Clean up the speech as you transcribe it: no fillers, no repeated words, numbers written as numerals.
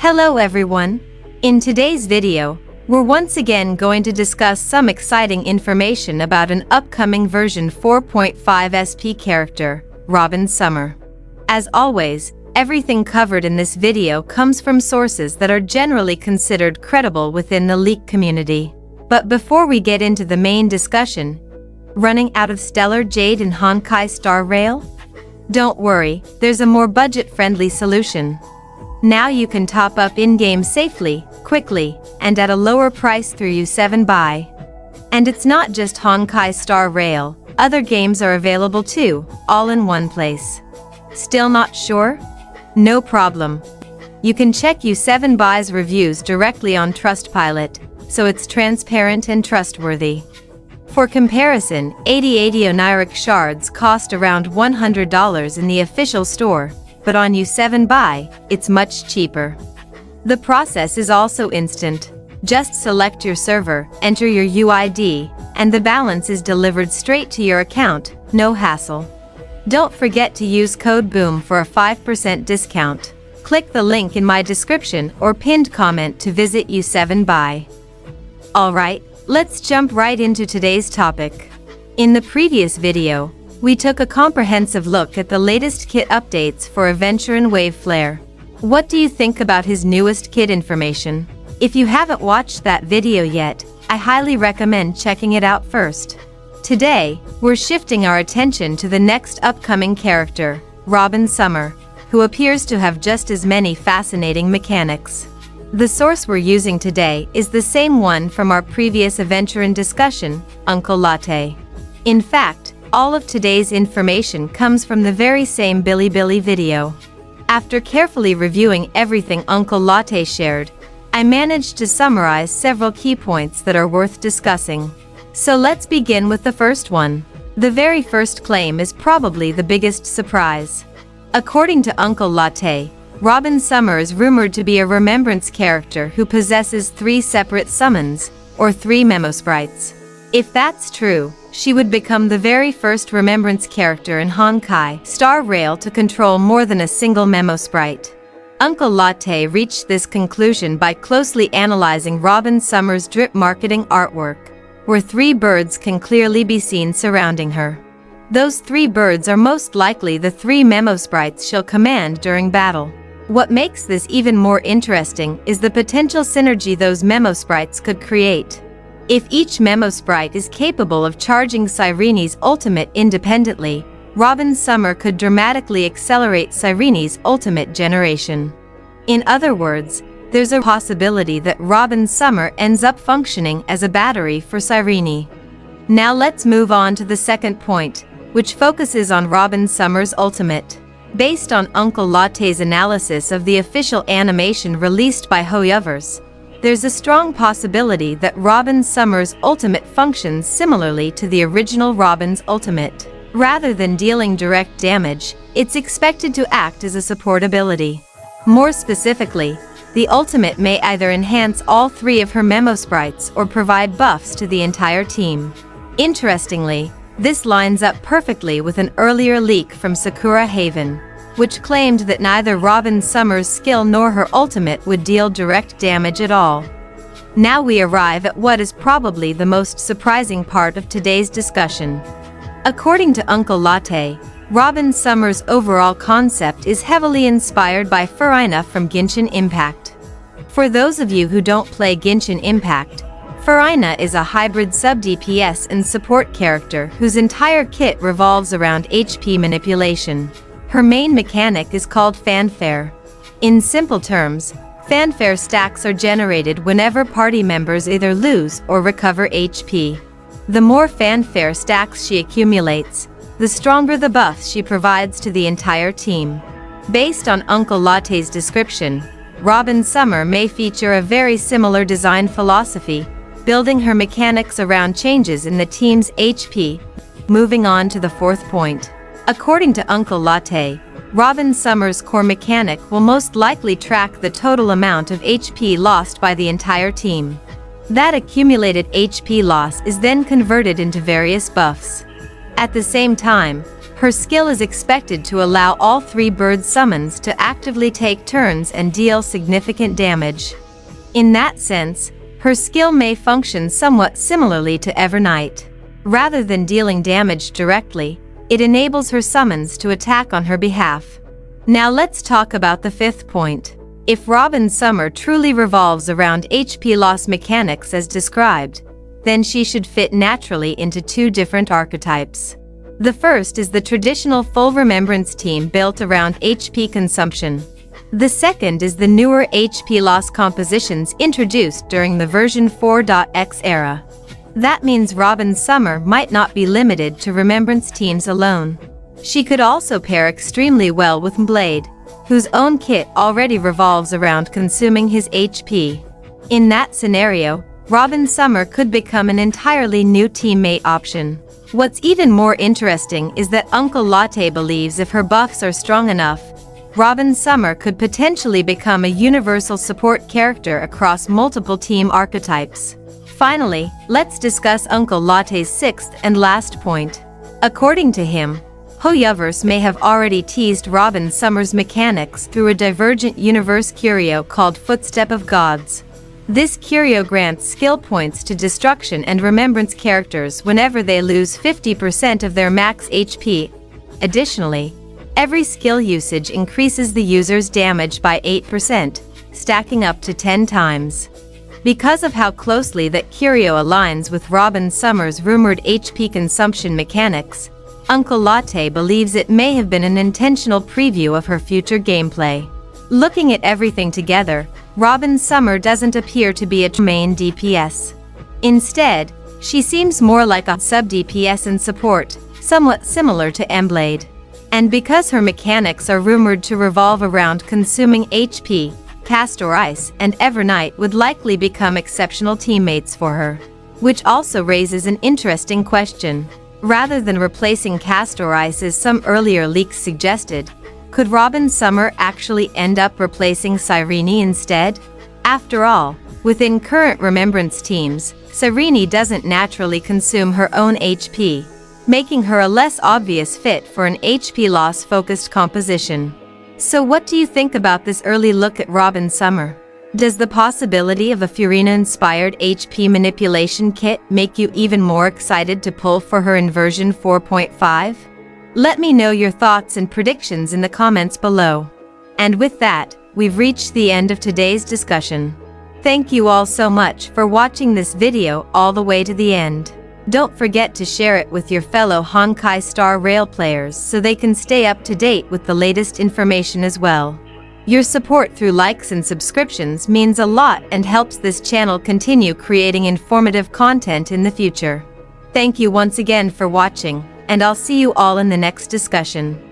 Hello everyone! In today's video, we're once again going to discuss some exciting information about an upcoming version 4.5 SP character, Robin Summer. As always, everything covered in this video comes from sources that are generally considered credible within the leak community. But before we get into the main discussion, running out of Stellar Jade and Honkai starrail? Don't worry, there's a more budget-friendly solution. Now you can top up in-game safely, quickly, and at a lower price through U7 Buy. And it's not just Honkai starrail, other games are available too, all in one place. Still not sure? No problem. You can check U7 Buy's reviews directly on Trustpilot, so it's transparent and trustworthy. For comparison, 80 oniric shards cost around $100 in the official store, but on U7 Buy, it's much cheaper. The process is also instant. Just select your server, enter your UID, and the balance is delivered straight to your account, no hassle. Don't forget to use code BOOM for a 5% discount. Click the link in my description or pinned comment to visit U7 Buy. Alright, let's jump right into today's topic. In the previous video, we took a comprehensive look at the latest kit updates for Aventurin Wave Flare. What do you think about his newest kit information? If you haven't watched that video yet, I highly recommend checking it out first. Today, we're shifting our attention to the next upcoming character, Robin Summer, who appears to have just as many fascinating mechanics. The source we're using today is the same one from our previous Aventurin discussion, Uncle Latte. In fact, all of today's information comes from the very same Bilibili video. After carefully reviewing everything Uncle Latte shared, I managed to summarize several key points that are worth discussing. So let's begin with the first one. The very first claim is probably the biggest surprise. According to Uncle Latte, Robin Summer is rumored to be a remembrance character who possesses 3 separate summons, or 3 memo sprites. If that's true, she would become the very first remembrance character in Honkai starrail to control more than a single memo sprite. Uncle Latte reached this conclusion by closely analyzing Robin Summer's drip marketing artwork, where 3 birds can clearly be seen surrounding her. Those 3 birds are most likely the 3 memo sprites she'll command during battle. What makes this even more interesting is the potential synergy those memo sprites could create. If each memo sprite is capable of charging CYRENE's ultimate independently, Robin Summer could dramatically accelerate CYRENE's ultimate generation. In other words, there's a possibility that Robin Summer ends up functioning as a battery for CYRENE. Now let's move on to the second point, which focuses on Robin Summer's ultimate. Based on Uncle Latte's analysis of the official animation released by HoYoverse, there's a strong possibility that Robin Summer's ultimate functions similarly to the original Robin's ultimate. Rather than dealing direct damage, it's expected to act as a support ability. More specifically, the ultimate may either enhance all 3 of her memo sprites or provide buffs to the entire team. Interestingly, this lines up perfectly with an earlier leak from Sakura Haven, which claimed that neither Robin Summer's skill nor her ultimate would deal direct damage at all. Now we arrive at what is probably the most surprising part of today's discussion. According to Uncle Latte, Robin Summer's overall concept is heavily inspired by CYRENE from Genshin Impact. For those of you who don't play Genshin Impact, CYRENE is a hybrid sub-DPS and support character whose entire kit revolves around HP manipulation. Her main mechanic is called fanfare. In simple terms, fanfare stacks are generated whenever party members either lose or recover HP. The more fanfare stacks she accumulates, the stronger the buffs she provides to the entire team. Based on Uncle Latte's description, Robin Summer may feature a very similar design philosophy, building her mechanics around changes in the team's HP. Moving on to the fourth point. According to Uncle Latte, Robin Summer's core mechanic will most likely track the total amount of HP lost by the entire team. That accumulated HP loss is then converted into various buffs. At the same time, Her skill is expected to allow all 3 bird summons to actively take turns and deal significant damage. In that sense, her skill may function somewhat similarly to Evernight. Rather than dealing damage directly, it enables her summons to attack on her behalf. Now let's talk about the 5th point. If Robin Summer truly revolves around HP loss mechanics as described, then she should fit naturally into 2 different archetypes. The first is the traditional full remembrance team built around HP consumption. The second is the newer HP loss compositions introduced during the version 4.x era. That means Robin Summer might not be limited to remembrance teams alone. She could also pair extremely well with Blade, whose own kit already revolves around consuming his HP. In that scenario, Robin Summer could become an entirely new teammate option. What's even more interesting is that Uncle Latte believes if her buffs are strong enough, Robin Summer could potentially become a universal support character across multiple team archetypes. Finally, let's discuss Uncle Latte's 6th and last point. According to him, Hoyoverse may have already teased Robin Summer's mechanics through a divergent universe curio called Footstep of Gods. This curio grants skill points to destruction and remembrance characters whenever they lose 50% of their max HP. Additionally, every skill usage increases the user's damage by 8%, stacking up to 10 times. Because of how closely that curio aligns with Robin Summer's rumored HP consumption mechanics, Uncle Latte believes it may have been an intentional preview of her future gameplay. Looking at everything together, Robin Summer doesn't appear to be a main DPS. Instead, she seems more like a sub-DPS in support, somewhat similar to Emblade. And because her mechanics are rumored to revolve around consuming HP, Castor Ice and Evernight would likely become exceptional teammates for her. Which also raises an interesting question. Rather than replacing Castor Ice as some earlier leaks suggested, could Robin Summer actually end up replacing CYRENE instead? After all, within current remembrance teams, CYRENE doesn't naturally consume her own HP, making her a less obvious fit for an HP loss-focused composition. So what do you think about this early look at Robin Summer? Does the possibility of a Furina-inspired HP manipulation kit make you even more excited to pull for her in version 4.5? Let me know your thoughts and predictions in the comments below. And with that, we've reached the end of today's discussion. Thank you all so much for watching this video all the way to the end. Don't forget to share it with your fellow Honkai starrail players so they can stay up to date with the latest information as well. Your support through likes and subscriptions means a lot and helps this channel continue creating informative content in the future. Thank you once again for watching, and I'll see you all in the next discussion.